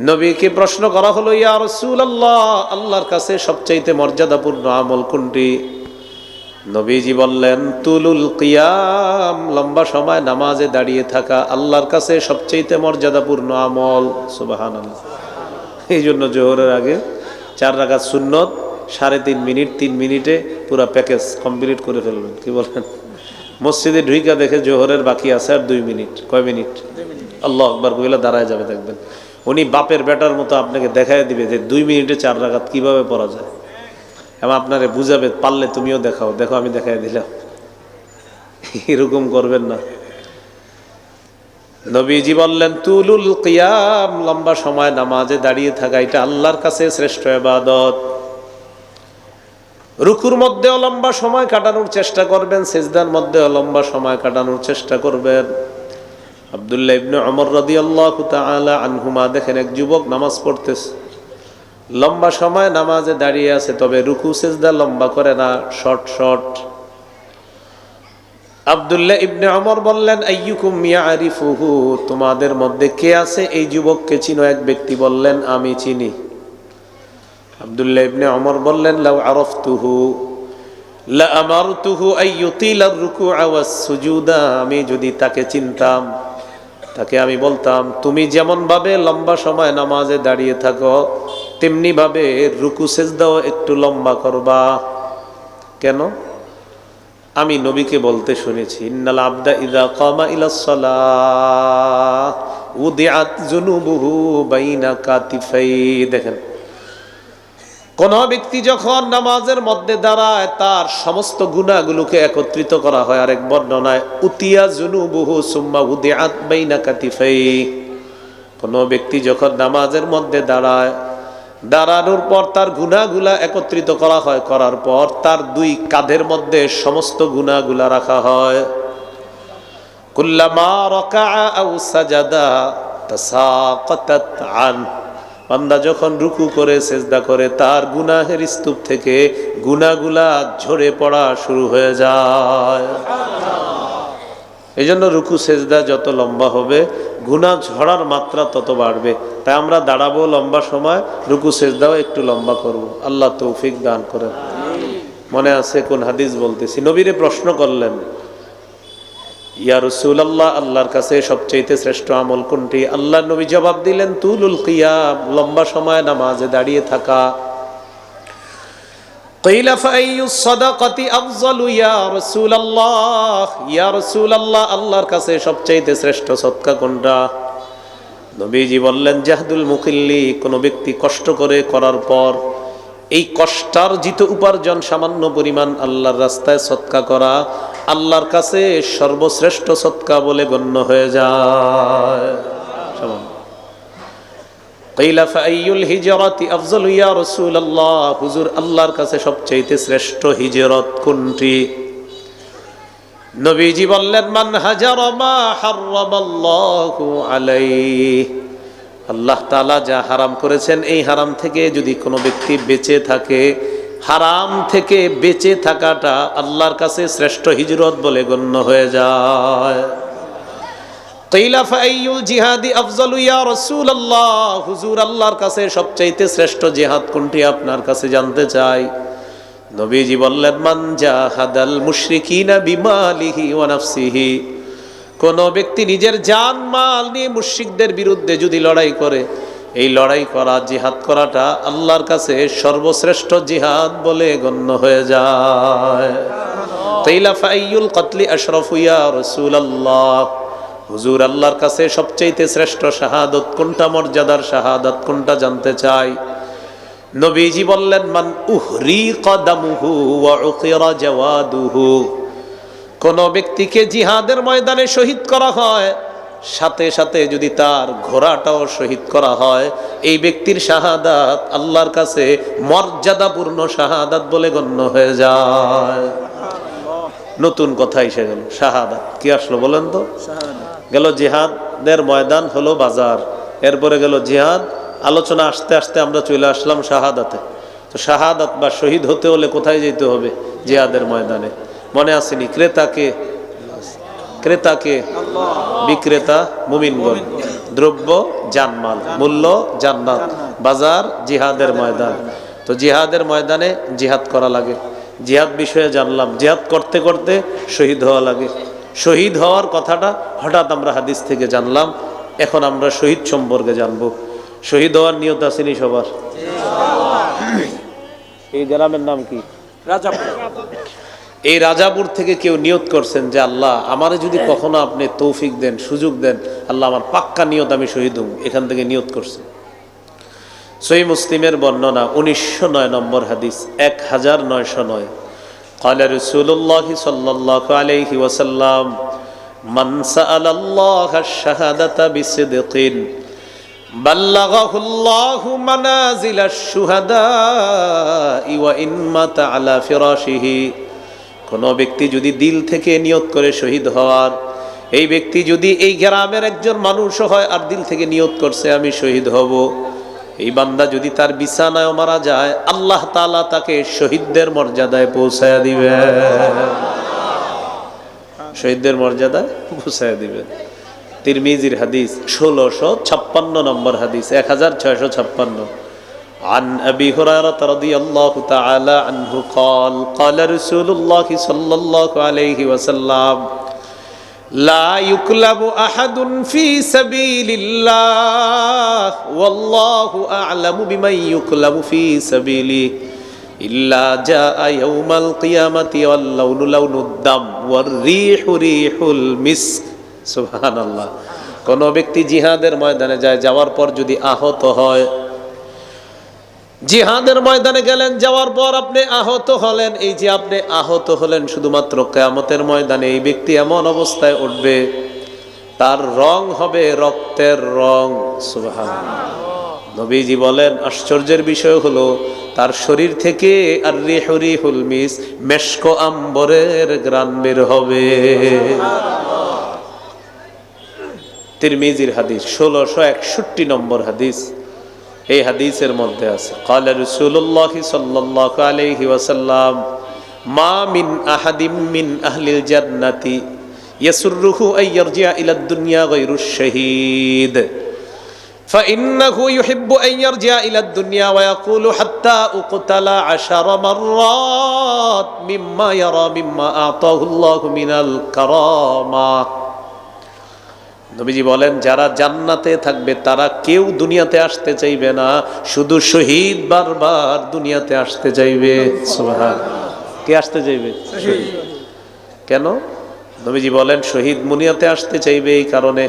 নবীকে প্রশ্ন করা হলো, ইয়া রাসূলুল্লাহ, আল্লাহর কাছে সবচাইতে মর্যাদাপূর্ণ আমল কোনটি? নবীজি বললেন, তুলুল কিয়াম, লম্বা সময় নামাজে দাঁড়িয়ে থাকা আল্লাহর কাছে সবচেয়ে মর্যাদাপূর্ণ আমল। সুবহানাল্লাহ। এই জন্য জোহরের আগে 4 রাকাত সুন্নত 3.5 মিনিট 3 মিনিটে পুরো প্যাকেজ কমপ্লিট করে ফেলবেন। কি বলেন? মসজিদে ঢুইকা দেখে জোহরের বাকি আছে আর 2 মিনিট। কয় মিনিট? আল্লাহু আকবার কইলে দাঁড়ায় যাবে, দেখবেন উনি বাপের বেটার মতো আপনাকে দেখায় দিবে যে 2 মিনিটে 4 রাকাত কিভাবে পড়া যায়, এবং আপনারে বুঝাবে, পারলে তুমিও দেখাও, দেখো আমি দেখাই দিলাম। এরকম করবেন না। নবীজি বললেন, তুলুল কিয়াম, লম্বা সময় নামাজে দাঁড়িয়ে থাকা, এটা আল্লাহর কাছে শ্রেষ্ঠ ইবাদত। রুকুর মধ্যেও লম্বা সময় কাটানোর চেষ্টা করবেন, সিজদার মধ্যেও লম্বা সময় কাটানোর চেষ্টা করবেন। আব্দুল্লাহ ইবনে ওমর রাদিয়াল্লাহু তাআলা আনহুমা দেখেন, এক যুবক নামাজ পড়তেছে, লম্বা সময় নামাজে দাঁড়িয়ে আছে, তবে রুকু সিজদা লম্বা করে না, শর্ট শর্ট। আব্দুল্লাহ ইবনে ওমর বললেন, আইয়ুকুম ইয়ারিফুহু, তোমাদের মধ্যে কে আছে এই যুবককে চিনো? এক ব্যক্তি বললেন, আমি চিনি। আব্দুল্লাহ ইবনে ওমর বললেন, লাউ আরাফতুহু লা আমারতুহু আইয়ুতিলার রুকুআ ওয়াস সুজুদা, আমি যদি তাকে চিনতাম, তাকে আমি বলতাম, তুমি যেমন ভাবে লম্বা সময় নামাজে দাঁড়িয়ে থাকো, তেমনি ভাবে রুকু সেজদাও একটু লম্বা করবা। কেন? আমি নবীকে বলতে শুনেছি, ইন্নাল আবদা ইযা কামা ইলাস সালাহ উদিআত যুনুবুহু বাইনা কাতিফাই। দেখেন, কোন ব্যক্তি যখন নামাজের মধ্যে দাঁড়ায়, তার সমস্ত গুনাহগুলোকে একত্রিত করা হয়। আরেক বর্ণনায় উতিয়া যুনুবুহু সুম্মা উদিআত বাইনা কাতিফাই। কোন ব্যক্তি যখন নামাজের মধ্যে দাঁড়ায়, দাঁড়ানোর পর তার গুনাহগুলা একত্রিত করা হয়, করার পর তার 2 কাঁধের মধ্যে সমস্ত গুনাহগুলা রাখা হয়। কুল্লামা রাকাআ আও সাজাদা তাসাকাতাত আন, বান্দা যখন রুকু করে সেজদা করে, তার গুনাহের স্তূপ থেকে গুনাহগুলা ঝরে পড়া শুরু হয়ে যায়। এই জন্য রুকু সেজদা যত লম্বা হবে, গুনাহ ঝরার মাত্রা তত বাড়বে। তাই আমরা দাঁড়াবো লম্বা সময়, রুকু সেজদাও একটু লম্বা করব। আল্লাহ তৌফিক দান করেন। মনে আছে কোন হাদিস বলতেছি? নবীরে প্রশ্ন করলেন, ইয়া রাসূলুল্লাহ, আল্লাহর কাছে সবচেয়ে শ্রেষ্ঠ আমল কোনটি? আল্লাহ নবী জবাব দিলেন, তুলুল কিয়াম, লম্বা সময় নামাজে দাঁড়িয়ে থাকা। قيل فأي الصدقة أفضل يا رسول الله يا رسول الله আল্লাহর কাছে সবচেয়ে শ্রেষ্ঠ সদকা কোনটা? নবীজি বললেন জাহদুল মুকিল্লি, কোন ব্যক্তি কষ্ট করে করার পর এই কষ্টার্জিত উপার্জন সামান্য পরিমাণ আল্লাহর রাস্তায় সদকা করা আল্লাহর কাছে সর্বশ্রেষ্ঠ সদকা বলে গণ্য হয়ে যায়। قيل فأي الهجرة أفضل يا رسول الله হুজুর আল্লাহর কাছে সবচেয়ে শ্রেষ্ঠ হিজরত কোনটি? নবীজি বললেন মান হাজারা মা হারামাল্লাহু আলাইহি, আল্লাহ তাআলা যা হারাম করেছেন এই হারাম থেকে যদি কোনো ব্যক্তি বেঁচে থাকে, হারাম থেকে বেঁচে থাকাটা আল্লাহর কাছে শ্রেষ্ঠ হিজরত বলে গণ্য হয়ে যায়। কিলা ফাআইয়ুল জিহাদি আফজালু ইয়া রাসূলুল্লাহ হুজুর আল্লাহর কাছে সবচাইতে শ্রেষ্ঠ জিহাদ কোনটি আপনার কাছে জানতে চাই। নবীজি বললেন মান জাহাদাল মুশরিকিনা বিমালিহি ওয়া নাফসিহি, কোন ব্যক্তি নিজের জান মাল নিয়ে মুশরিকদের বিরুদ্ধে যদি লড়াই করে, এই লড়াই করা জিহাদ করাটা আল্লাহর কাছে সর্বশ্রেষ্ঠ জিহাদ বলে গণ্য হয়ে যায়। কিলা ফাআইয়ুল কতলি আশরাফু ইয়া রাসূলুল্লাহ হুজুর আল্লাহর কাছে সবচেয়ে শ্রেষ্ঠ শাহাদত কোনটা, মর্যাদার শাহাদাত কোনটা জানতে চাই। নবীজি বললেন মান উহরিকা দামুহু ওয়া উকিরা জাওয়াদুহু, কোন ব্যক্তিকে জিহাদের ময়দানে শহীদ করা হয়, সাথে সাথে যদি তার ঘোড়াটাও শহীদ করা হয়, এই ব্যক্তির শাহাদাত আল্লাহর কাছে মর্যাদাপূর্ণ শাহাদাত বলে গণ্য হয়ে যায়। নতুন কথা এসে গেল, শাহাদাত কি আসলো বলেন তো? গেল জিহাদের ময়দান হলো বাজার, এরপরে গেল জিহাদ, আলোচনা আস্তে আস্তে আমরা চলে আসলাম শাহাদাতে। তো শাহাদাত বা শহীদ হতে হলে কোথায় যেতে হবে? জিহাদের ময়দানে। মনে আসেনি? ক্রেতাকে বিক্রেতা মুমিনগণ, দ্রব্য জানমাল, মূল্য জান্নাত, বাজার জিহাদের ময়দান। তো জিহাদের ময়দানে জিহাদ করা লাগে। জিহাদ বিষয়ে জানলাম, জিহাদ করতে করতে শহীদ হওয়া লাগে। শহীদ হওয়ার কথাটা হঠাৎ আমরা হাদিস থেকে জানলাম, এখন আমরা শহীদ সম্পর্কে জানবো। শহীদ হওয়ার নিয়ত আসেনি সবার? এই গ্রামের নাম কি? রাজাপুর। এই রাজাপুর থেকে কেউ নিয়ত করছেন যে আল্লাহ আমারে যদি কখনো আপনি তৌফিক দেন, সুযোগ দেন, আল্লাহ আমার পাক্কা নিয়ত আমি শহীদ হব, এখান থেকে নিয়ত করছেন। সহিহ মুসলিমের বর্ণনা 1909 নম্বর হাদিস, 1909। قال رسول الله صلى الله عليه وسلم من سأل الله الشهادة بصدق بلغه الله منازل الشهداء وإن مات على فراشه, কোন ব্যক্তি যদি দিল থেকে নিয়ত করে শহীদ হওয়ার, এই ব্যক্তি যদি এই গ্রামের একজন মানুষ হয় আর দিল থেকে নিয়ত করছে আমি শহীদ হব, এই বান্দা যদি তার বিছানায় মারা যায় আল্লাহ তাআলা তাকে শহীদদের মর্যাদায় পৌঁছায়া দিবেন। শহীদদের মর্যাদায় পৌঁছায়া দিবেন। তিরমিজির হাদিস 1656 নম্বর হাদিস, 1656। عن أبي هريرة رضي الله تعالى عنه قال قال رسول الله صلى الله عليه وسلم لا يكلم أحد في سبيل الله والله أعلم بمن يكلم في سبيله إلا جاء يوم القيامة واللون لون الدم والريح ريح المسك. سبحان الله. কোন ব্যক্তি জিহাদের ময়দানে যায়, যাওয়ার পর যদি আহত হয়, জিহাদের ময়দানে গেলেন, যাওয়ার পর আপনি আহত হলেন, এই যে আপনি আহত হলেন, শুধুমাত্র কিয়ামতের ময়দানে এই ব্যক্তি এমন অবস্থায় উঠবে তার রং হবে রক্তের রং। সুবহানাল্লাহ। নবীজি বলেন আশ্চর্যের বিষয় হলো তার শরীর থেকে আর রিহুল মিস, মেশক আম্বরের ঘ্রাণ বের হবে। তিরমিজির হাদিস 1661 নম্বর হাদিস। এই হাদিসের মধ্যে আছে ক্বালা রাসূলুল্লাহ সাল্লাল্লাহু আলাইহি ওয়াসাল্লাম মা মিন আহাদিম মিন আহলিল জান্নাতি ইয়াসুররুহু আন ইয়ারজি'a ইলা দুনিয়া গায়রুশ শাহীদ فإنه يحب أن يرجع إلى الدنيا ويقول حتى أقتل 10 مرات مما يرى مما أعطاه الله من الكرامة. নবীজি বলেন যারা জান্নাতে থাকবে তারা কেউ দুনিয়াতে আসতে চাইবে না, শুধু শহীদ বারবার দুনিয়াতে আসতে চাইবে। সুবহানাল্লাহ। কে আসতে চাইবে? কেন? নবীজি বলেন শহীদ দুনিয়াতে আসতে চাইবে এই কারণে,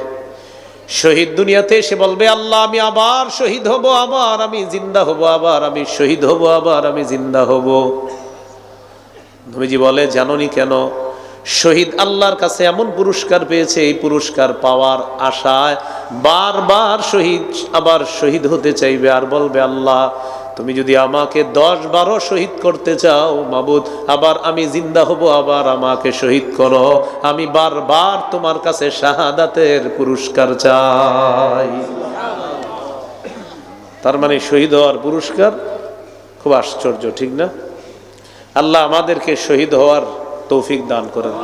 শহীদ দুনিয়াতে এসে বলবে আল্লাহ আমি আবার শহীদ হব, আবার আমি জিন্দা হব, আবার আমি শহীদ হব, আবার আমি জিন্দা হব। নবীজি বলে জানোনি কেন? শহীদ আল্লাহর কাছে এমন পুরস্কার পেয়েছে, এই পুরস্কার পাওয়ার আশায় বারবার শহীদ আবার শহীদ হতে চাইবে, আর বলবে আল্লাহ তুমি যদি আমাকে 10-12 শহীদ করতে চাও মাবুদ, আবার আমি জিন্দা হব, আবার আমাকে শহীদ করো, আমি বারবার তোমার কাছে শাহাদাতের পুরস্কার চাই। তার মানে শহীদ হওয়ার পুরস্কার খুব আশ্চর্য, ঠিক না? আল্লাহ আমাদেরকে শহীদ হওয়ার তৌফিক দান করেন।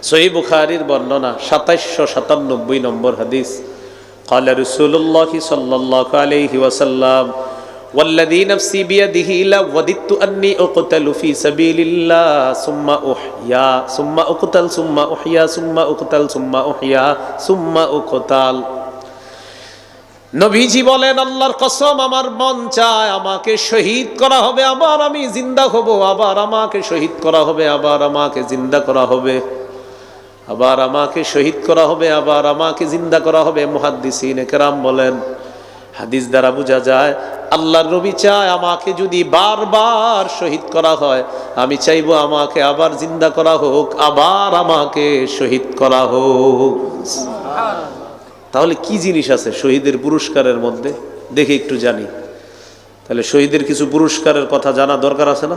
সহিহ বুখারীর বর্ণনা 2797 নম্বর হাদিস, قال رسول الله صلى الله عليه وسلم والذي نفسي بيده لوددت أني أقتل في سبيل الله ثم أحيا ثم أقتل ثم أحيا ثم أقتل ثم أحيا ثم أقتل। নবীজি বলেন আল্লাহর কসম আমার মন চায় আমাকে শহীদ করা হবে, আবার আমি জিন্দা হব, আবার আমাকে শহীদ করা হবে, আবার আমাকে জিন্দা করা হবে, আবার আমাকে শহীদ করা হবে, আবার আমাকে জিন্দা করা হবে। মুহাদ্দিসিনে কেরাম বলেন হাদিস দ্বারা বোঝা যায় আল্লাহর নবী চায় আমাকে যদি বারবার শহীদ করা হয়, আমি চাইবো আমাকে আবার জিন্দা করা হোক, আবার আমাকে শহীদ করা হোক। তাহলে কি জিনিস আছে শহীদের পুরস্কারের মধ্যে, দেখে একটু জানি। তাহলে শহীদের কিছু পুরস্কারের কথা জানা দরকার আছে না?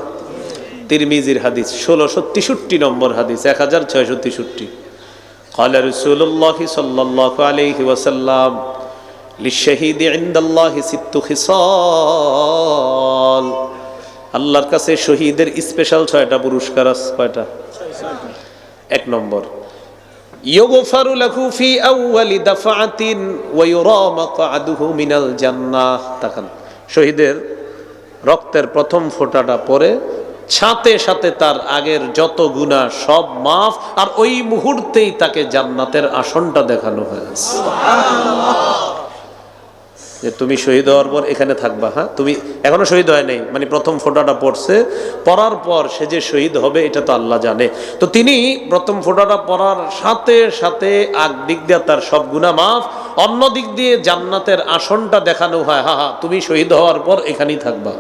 তিরমিজির হাদিস 1663 নম্বর হাদিস, 1663। قال رسول الله صلى الله عليه وسلم للشهيد عند الله 6 خصال। আল্লাহর কাছে শহীদের স্পেশাল 6টা পুরস্কার আছে। কয়টা? 1 নম্বর يغفر له في أول دفعة ويرى مقعده من الجنة। তাকান, শহীদের রক্তের প্রথম ফোঁটাটা পরে সাথে সাথে তার আগের যত গুনাহ সব মাফ, আর ওই মুহূর্তেই তাকে জান্নাতের আসনটা দেখানো হয়েছে। যে তুমি শহীদ হওয়ার পর এখানে থাকবা, হ্যাঁ তুমি এখনো শহীদ হয় নাই, মানে প্রথম ফোঁটাটা পড়ছে, পড়ার পর সে যে শহীদ হবে এটা তো আল্লাহ জানে। তো তিনি প্রথম ফোঁটাটা পড়ার সাথে সাথে এক দিক দিয়ে তার সব গুনাহ মাফ, অন্য দিক দিয়ে জান্নাতের আসনটা দেখানো হয়। হ্যাঁ হ্যাঁ তুমি শহীদ হওয়ার পর এখানেই থাকবা।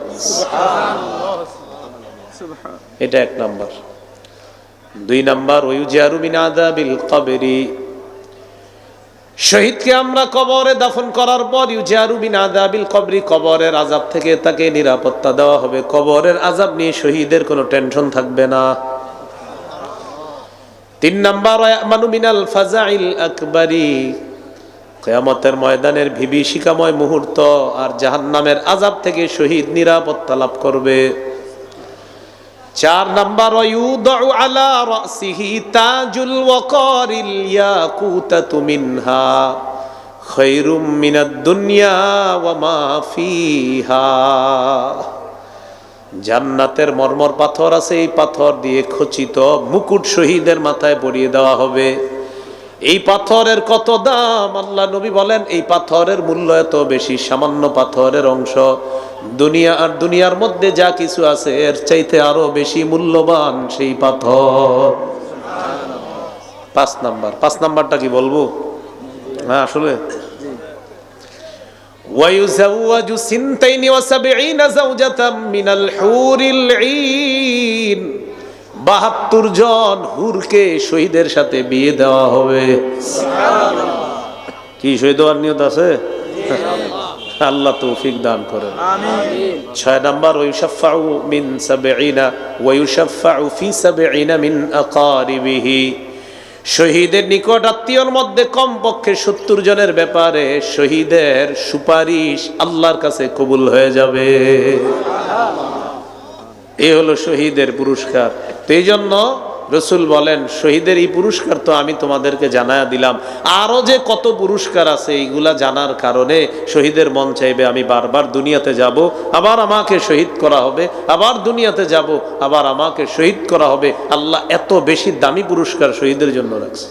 এটা 1 নাম্বার। 2 নাম্বার ওয়ুজারু মিন আযাবিল কবরি। শহীদকে আমরা কবরে দাফন করার পর ইউজারু মিন আযাবিল কবরি, কবরের আযাব থেকে তাকে নিরাপত্তা দেওয়া হবে। কবরের আযাব নিয়ে শহীদের কোনো টেনশন থাকবে না। 3 নাম্বার ইয়ামানু মিনাল ফাজাইল আকবারি। কিয়ামতের ময়দানের বিভীষিকাময় মুহূর্ত আর জাহান্নামের আযাব থেকে শহীদ নিরাপত্তা লাভ করবে। 4 নাম্বার ইউদাউ আলা রাসিহি তাজুল ওয়াকারিল ইয়াকুতাতু মিনহা খায়রুম মিনাদ দুনিয়া ওয়া মা ফিহা। জান্নাতের মরমর পাথর আছে, এই পাথর দিয়ে খচিত মুকুট শহীদের মাথায় পরিয়ে দেওয়া হবে। এই পাথরের কত দাম! আল্লাহ নবী বলেন এই পাথরের মূল্য এত বেশি, সামান্য পাথরের অংশ। দুনিয়া আর দুনিয়ার মধ্যে যা কিছু আছে এর চাইতে আরো বেশি মূল্যবান সেই পাথর। 5 নাম্বারটা কি বলবো? হ্যাঁ আসলে ওয়ায়ুযাওয়াজু 72 যাওজাতাম মিনাল হুরিল ঈন। 72 জন হুরকে শহীদের সাথে বিয়ে দেওয়া হবে। কি শহীদ হওয়ার নিয়ত আছে? আল্লাহ তৌফিক দান করেন। আমিন। 6 নাম্বার ওয়ায়ুশাফাউ মিন 70 ওয়ায়ুশাফাউ ফি 70 মিন আকারিবিহি। শহীদের নিকট আত্মীয়র মধ্যে কমপক্ষে 70 জনের ব্যাপারে শহীদের সুপারিশ আল্লাহর কাছে কবুল হয়ে যাবে। এই হলো শহীদের পুরস্কার। তো এই জন্য রসুল বলেন শহীদের এই পুরস্কার তো আমি তোমাদেরকে জানায়া দিলাম, আরো যে কত পুরস্কার আছে এইগুলা জানার কারণে শহীদের মন চাইবে আমি বারবার দুনিয়াতে যাব, আবার আমাকে শহীদ করা হবে, আবার দুনিয়াতে যাব, আবার আমাকে শহীদ করা হবে। আল্লাহ এত বেশি দামি পুরস্কার শহীদের জন্য রাখছে।